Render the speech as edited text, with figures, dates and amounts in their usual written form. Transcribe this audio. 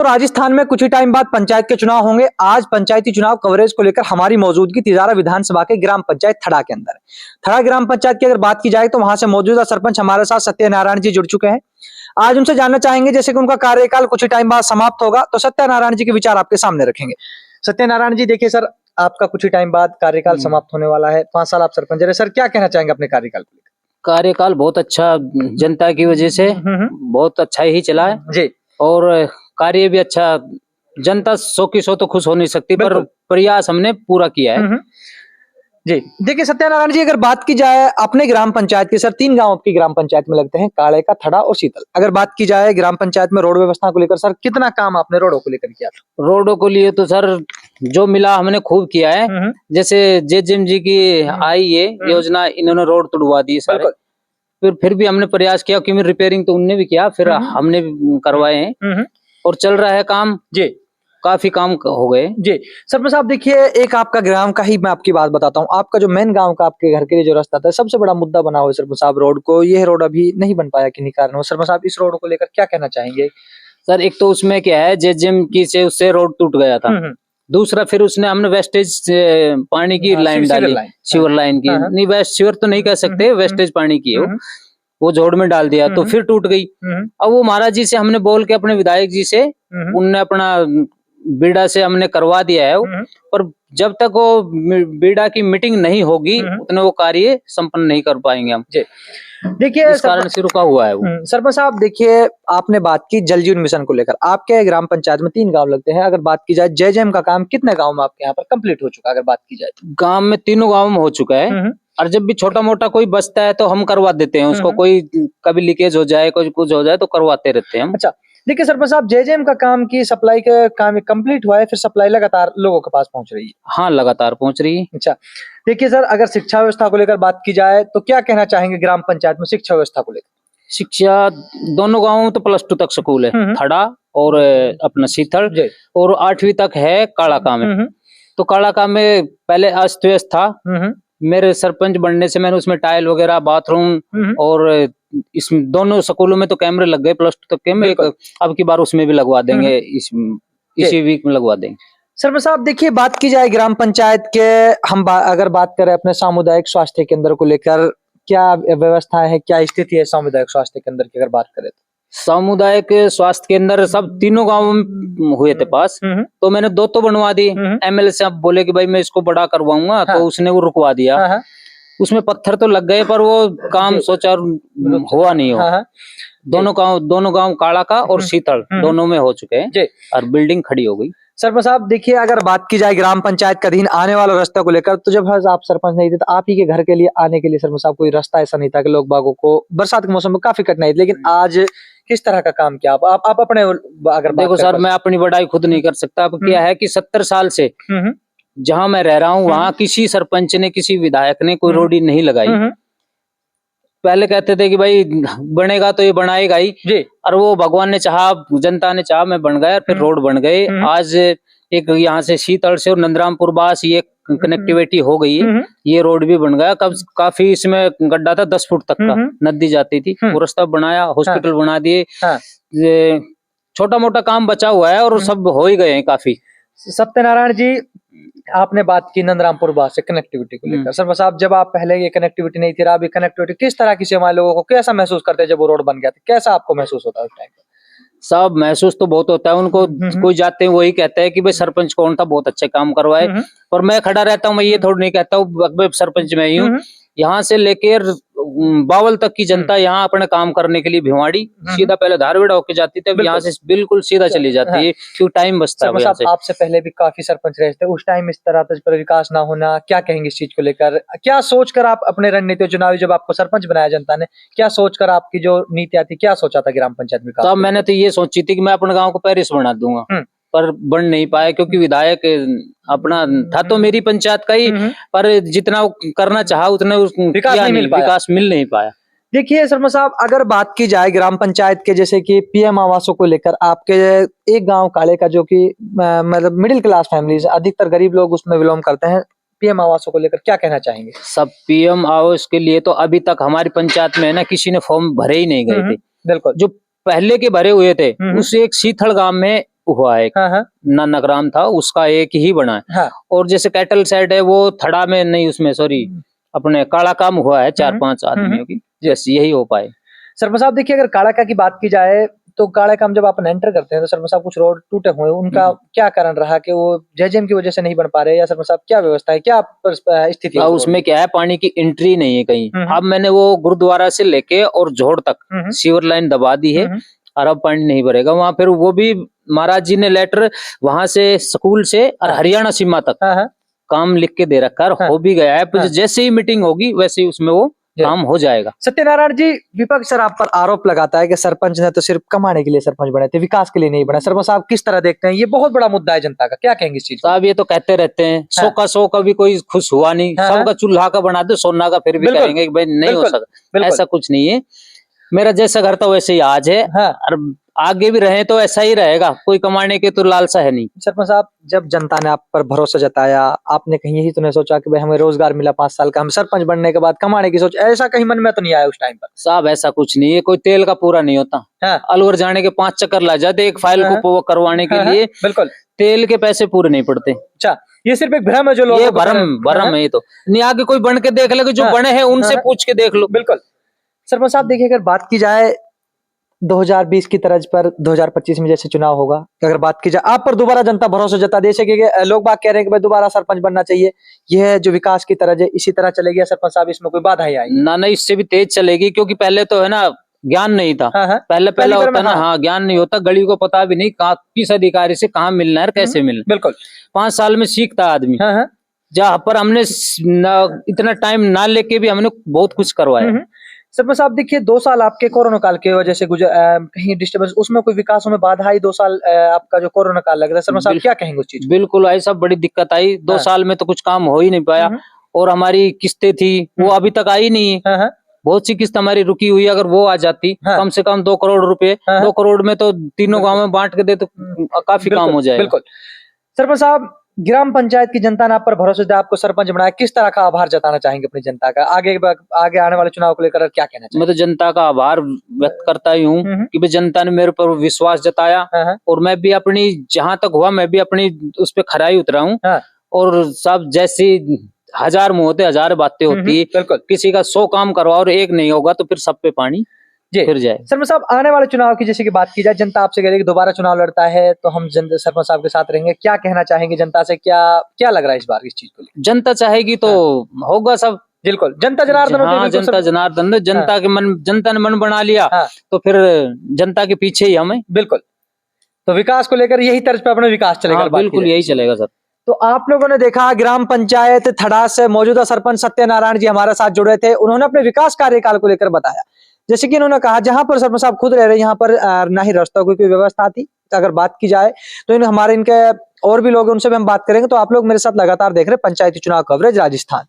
तो राजस्थान में कुछ ही टाइम बाद पंचायत के चुनाव होंगे। आज पंचायती चुनाव कवरेज को लेकर हमारी मौजूदगी तिजारा विधानसभा के ग्राम पंचायत थड़ा के अंदर है। थड़ा ग्राम पंचायत की अगर बात की जाए तो वहां से मौजूदा सरपंच हमारे साथ सत्यनारायण जी जुड़ चुके हैं। आज उनसे जानना चाहेंगे, जैसे कि उनका कार्यकाल कुछ ही टाइम बाद समाप्त होगा, तो सत्यनारायण जी के विचार आपके सामने रखेंगे। सत्यनारायण जी, देखिए सर, आपका कुछ ही टाइम बाद कार्यकाल समाप्त होने वाला है। 5 साल आप सरपंच रहे। सर, क्या कहना चाहेंगे अपने कार्यकाल को लेकर? कार्यकाल बहुत अच्छा, जनता की वजह से बहुत अच्छा ही चला है जी। और कार्य भी अच्छा। जनता 100 की 100 तो खुश हो नहीं सकती, पर प्रयास हमने पूरा किया है। जी, देखिए सत्यनारायण जी, अगर बात की जाए अपने ग्राम पंचायत की, सर 3 गांव आपकी ग्राम पंचायत में लगते हैं, काले का, थड़ा और शीतल। अगर बात की जाए ग्राम पंचायत में रोड व्यवस्था को लेकर, सर कितना काम आपने रोडों को लेकर किया था? रोडों को लिए तो सर जो मिला हमने खूब किया है। जैसे जेजेम जी की आई ये योजना, इन्होंने रोड तुड़वा दी सारे। फिर भी हमने प्रयास किया, क्योंकि रिपेयरिंग तो उनने भी किया, फिर हमने भी करवाए हैं और चल रहा है काम। जी, काफी काम हो गए। जी सरपंच साहब, देखिए एक आपका ग्राम का ही मैं आपकी बात बताता हूँ। आपका जो मेन गांव का आपके घर के लिए जो रास्ता था, सबसे बड़ा मुद्दा बना हुआ है सरपंच साहब रोड को। ये रोड अभी नहीं बन पाया किन्हीं कारणों। सरपंच साहब, इस रोड को लेकर क्या कहना चाहेंगे? सर, एक तो उसमें क्या है, जेजेम की से उससे रोड टूट गया था। दूसरा, फिर उसने हमने वेस्टेज पानी की लाइन डाली, सीवर लाइन की। नहीं, वेस्ट सीवर तो नहीं कह सकते, वेस्टेज पानी की है वो जोड़ में डाल दिया, तो फिर टूट गई। अब वो महाराज जी से हमने बोल के, अपने विधायक जी से, उनने अपना बीड़ा से हमने करवा दिया है, पर जब तक वो बीड़ा की मीटिंग नहीं होगी उतने वो कार्य संपन्न नहीं कर पाएंगे हम। देखिए इस कारण से रुका हुआ है वो। सरपंच साहब, देखिए आपने बात की जल जीवन मिशन को लेकर। आपके ग्राम पंचायत में 3 गांव लगते हैं। अगर बात की जाए जयजेम का काम कितने गांव में आपके यहाँ पर कंप्लीट हो चुका है? अगर बात की जाए गांव में 3 गांव में हो चुका है, और जब भी छोटा मोटा कोई बचता है तो हम करवा देते हैं उसको। कोई कभी लीकेज हो जाए, कुछ हो जाए तो करवाते रहते हैं हम। अच्छा, देखिए सरपंच साहब, जेजेम का काम की सप्लाई का काम कंप्लीट हुआ है, फिर सप्लाई लगातार लोगों के पास पहुंच रही है? हाँ, लगातार पहुंच रही है। अच्छा, देखिए सर, अगर शिक्षा व्यवस्था को लेकर बात की जाए तो क्या कहना चाहेंगे ग्राम पंचायत में शिक्षा व्यवस्था को लेकर? शिक्षा दोनों गांवों में तो +2 तक स्कूल है, थड़ा और अपना शीतल, और 8वीं तक है कालाका में। तो कालाका में पहले अस्त व्यस्त था। मेरे सरपंच बनने से मैंने उसमें टाइल वगैरह, बाथरूम, और इस दोनों स्कूलों में तो कैमरे लग गए +2 तक के में। अब की बार उसमें भी लगवा देंगे, इसी वीक में लगवा देंगे। सरपंच साहब, देखिए बात की जाए ग्राम पंचायत के, हम अगर बात करें अपने सामुदायिक स्वास्थ्य केंद्र को लेकर, क्या व्यवस्था है, क्या स्थिति है सामुदायिक स्वास्थ्य केंद्र की? अगर बात करें तो सामुदायिक स्वास्थ्य केंद्र सब 3 गांवों में हुए थे पास, तो मैंने 2 तो बनवा दी। एमएलए साहब बोले कि भाई मैं इसको बड़ा करवाऊंगा, तो उसने वो रुकवा दिया। उसमें पत्थर तो लग गए, पर वो काम सोचा हुआ नहीं हो। दोनों गांव काला का और शीतल दोनों में हो चुके हैं और बिल्डिंग खड़ी हो गई। सरपंच साहब, देखिए अगर बात की जाए ग्राम पंचायत का अधीन आने वाला रास्ता को लेकर, तो जब आप सरपंच नहीं थे तो आप ही के घर के लिए आने के लिए सरपंच साहब कोई रास्ता ऐसा नहीं था कि लोग बागों को बरसात के मौसम में काफी कठिनाई थी, लेकिन आज किस तरह का काम किया आप अपने? अगर देखो सर, मैं अपनी बड़ाई खुद नहीं कर सकता। अब क्या है कि 70 साल से जहां मैं रह रहा हूँ, वहां किसी सरपंच ने, किसी विधायक ने कोई रोड नहीं लगाई। पहले कहते थे कि भाई बनेगा तो ये बनाएगा ही जी, और वो भगवान ने चाहा, जनता ने चाहा, मैं बन गया, फिर रोड बन गए। आज एक यहाँ से शीतल से और नंदरामपुर बास ये कनेक्टिविटी हो गई है, ये रोड भी बन गया। काफी इसमें गड्ढा था 10 फुट तक का, नदी जाती थी, वो रास्ता बनाया, हॉस्पिटल बना दिए। छोटा मोटा काम बचा हुआ है और सब हो ही गए हैं काफी। सत्यनारायण जी, आपने बात की नंदरामपुर बास से कनेक्टिविटी को लेकर। सर साहब, जब आप पहले ये कनेक्टिविटी नहीं थी, अभी कनेक्टिविटी किस तरह की हमारे लोगों को कैसा महसूस करते हैं जब वो रोड बन गया था? कैसा आपको महसूस होता है उस टाइम? सब महसूस तो बहुत होता है उनको। कोई जाते हैं वही कहते हैं कि भाई सरपंच कौन था, बहुत अच्छे काम करवाए। पर मैं खड़ा रहता हूँ, मैं ये थोड़ी नहीं कहता हूँ सरपंच में ही हूँ। यहाँ से लेकर बावल तक की जनता यहाँ अपने काम करने के लिए भिवाड़ी सीधा पहले धारवेड़ा होके जाती थी, अब यहाँ से बिल्कुल सीधा चली जाती है, क्योंकि टाइम बचता है। आपसे पहले भी काफी सरपंच रहे थे, उस टाइम इस तरह पर विकास ना होना, क्या कहेंगे इस चीज को लेकर? क्या सोचकर आप अपने रणनीति चुनावी, जब आपको सरपंच बनाया जनता ने, क्या सोचकर आपकी जो नीतियां थी, क्या सोचा था ग्राम पंचायत विकास? तब मैंने तो ये सोची थी कि मैं अपने गाँव को पेरिस बना दूंगा, पर बन नहीं पाया, क्योंकि विधायक अपना था तो मेरी पंचायत का ही, पर जितना करना चाहा उतना विकास मिल नहीं पाया। देखिए सरपंच साहब, अगर बात की जाए ग्राम पंचायत के, जैसे कि पीएम आवासों को लेकर, आपके एक गांव काले का जो कि मतलब मिडिल क्लास फैमिलीज, अधिकतर गरीब लोग उसमें बिलोंग करते हैं, पीएम आवासों को लेकर क्या कहना चाहेंगे? सब पीएम आवास के लिए तो अभी तक हमारी पंचायत में है ना, किसी ने फॉर्म भरे ही नहीं गए थे। बिल्कुल, जो पहले के भरे हुए थे, उस एक शीतल गांव में हुआ है, हाँ हाँ ना नगराम था उसका एक ही बना है। हाँ और जैसे कैटल साइड है वो थड़ा में नहीं, उसमें सॉरी अपने काला काम हुआ है 4-5 आदमियों की, जैसे यही हो पाए। शर्मा साहब देखिए, अगर कालाका की बात की जाए तो कालाका में जब आप एंटर करते हैं तो शर्मा साहब कुछ रोड टूटे हुए हैं, उनका क्या कारण रहा कि वो जेजेएम की वजह से नहीं बन पा रहे, या शर्मा साहब क्या व्यवस्था है, क्या स्थिति है अब उस रोड उसमें क्या है, पानी की एंट्री नहीं है कहीं। हम्म। अब मैंने वो गुरुद्वारा से लेके और जोड़ तक हम्म। सीवर लाइन दबा दी है, और अब पानी नहीं भरेगा वहां। फिर वो भी महाराज जी ने लेटर वहां से स्कूल से और हरियाणा सीमा तक हाँ हाँ काम लिख के दे रखा है, और हो भी गया है। हाँ। जैसे ही मीटिंग होगी वैसे ही उसमें वो काम हो जाएगा। सत्यनारायण जी, विपक्ष सर आप पर आरोप लगाता है कि सरपंच ने तो सिर्फ कमाने के लिए सरपंच बने थे, विकास के लिए नहीं बने। शर्मा साहब किस तरह देखते हैं, ये बहुत बड़ा मुद्दा है जनता का, क्या कहेंगे इस चीज को? साहब ये तो कहते रहते हैं, हाँ। 100 का भी कोई खुश हुआ नहीं, हाँ, सबका चूल्हा का बना दो सोना का, फिर भी बिल्कुल, कहेंगे कि भाई नहीं हो बिल्कुल, सकता। बिल्कुल। ऐसा कुछ नहीं है, मेरा जैसा घर था वैसे ही आज है, हाँ। और आगे भी रहे तो ऐसा ही रहेगा, कोई कमाने के तो लालसा है नहीं। शर्मा साहब, जब जनता ने आप पर भरोसा जताया, आपने कहीं यही तो नहीं सोचा कि भाई हमें रोजगार मिला 5 साल का, हम सरपंच बनने के बाद कमाने की सोच, ऐसा कहीं मन में तो नहीं आया उस टाइम पर? साहब ऐसा कुछ नहीं है, कोई तेल का पूरा नहीं होता। हाँ। अलवर जाने के 5 चक्कर लग जाते एक फाइल हाँ, को करवाने के हाँ, लिए, बिल्कुल। तेल के पैसे पूरे नहीं पड़ते। अच्छा, ये सिर्फ एक भ्रम है जो लोगों ये को भरम है, ये तो नहीं। आगे कोई बन के देख ले, जो हाँ, बने हैं उनसे हाँ, पूछ के देख लो। बिल्कुल। शर्मा साहब देखिए, अगर बात की जाए 2020 की तर्ज पर 2025 में जैसे चुनाव होगा, अगर बात की जाए आप पर दोबारा जनता भरोसा जता दे, कि लोग बात कह रहे हैं कि भाई दोबारा सरपंच बनना चाहिए, यह जो विकास की तरज है इसी तरह चलेगी, सरपंच साहब इसमें कोई बाधा ही आएगी? ना इससे भी तेज चलेगी, क्योंकि पहले तो है ना ज्ञान नहीं था। हाँ, हाँ। पहले पहली बार होता में, ना, हाँ ज्ञान नहीं होता, गली को पता भी नहीं कहाँ किस अधिकारी से कहाँ मिलना है, कैसे मिलना। बिल्कुल। 5 साल में सीखता आदमी। हाँ, हाँ। जहाँ पर हमने इतना टाइम ना लेके भी हमने बहुत कुछ करवाया। शर्मा साहब देखिए, 2 साल आपके कोरोना काल की वजह से कहीं डिस्टर्बेंस, उसमें कोई विकासों में बाधा आई 2 साल, आपका जो कोरोना काल लग रहा है, शर्मा साहब क्या कहेंगे उस चीज को? बिल्कुल आई, सब बड़ी दिक्कत आई। 2 साल में तो कुछ काम हो ही नहीं पाया, और हमारी किस्तें थी वो अभी तक आई नहीं है। हाँ, बहुत सी किस्त हमारी रुकी हुई, अगर वो आ जाती कम से कम 2 करोड़ रुपए, 2 करोड़ में तो तीनों गांव में बांट के दे तो काफी काम हो जाएगा। बिल्कुल। शर्मा साहब, ग्राम पंचायत की जनता ने आप पर भरोसा दिया, आपको सरपंच बनाया, किस तरह का आभार जताना चाहेंगे अपनी जनता का? आगे आने वाले चुनाव को लेकर क्या कहना मैं तो जनता का आभार व्यक्त करता ही हूँ कि भाई जनता ने मेरे पर विश्वास जताया, और मैं भी अपनी जहां तक हुआ मैं भी अपनी उस पर खराई उतरा हूँ। और सब जैसी 1000 मुंह होते 1000 बातें होती, किसी का 100 काम करवाओ और एक नहीं होगा तो फिर सब पे पानी फिर जाए। शर्मा साहब, आने वाले चुनाव की जैसे कि बात की जाए, जनता आपसे कह रही है कि दोबारा चुनाव लड़ता है तो हम शर्मा साहब के साथ रहेंगे, क्या कहना चाहेंगे जनता से, क्या लग रहा है इस बार इस चीज को? जनता चाहेगी तो होगा सब। बिल्कुल, जनता जनार्दन होती है, हाँ, जनता जनार्दन, जनता के मन, जनता ने मन बना लिया तो फिर जनता के पीछे ही हमें। बिल्कुल, तो विकास को लेकर यही तर्ज पे अपना विकास चलेगा। बिल्कुल यही चलेगा सर। तो आप लोगों ने देखा, ग्राम पंचायत थड़ा से मौजूदा सरपंच सत्यनारायण जी हमारे साथ जुड़े थे, उन्होंने अपने विकास कार्यकाल को लेकर बताया। जैसे कि इन्होंने कहा, जहां पर सरपंच साहब खुद रह रहे, यहाँ पर ना ही रास्ता की कोई व्यवस्था थी। अगर बात की जाए तो इनके और भी लोग हैं, उनसे भी हम बात करेंगे। तो आप लोग मेरे साथ लगातार देख रहे हैं पंचायती चुनाव कवरेज राजस्थान।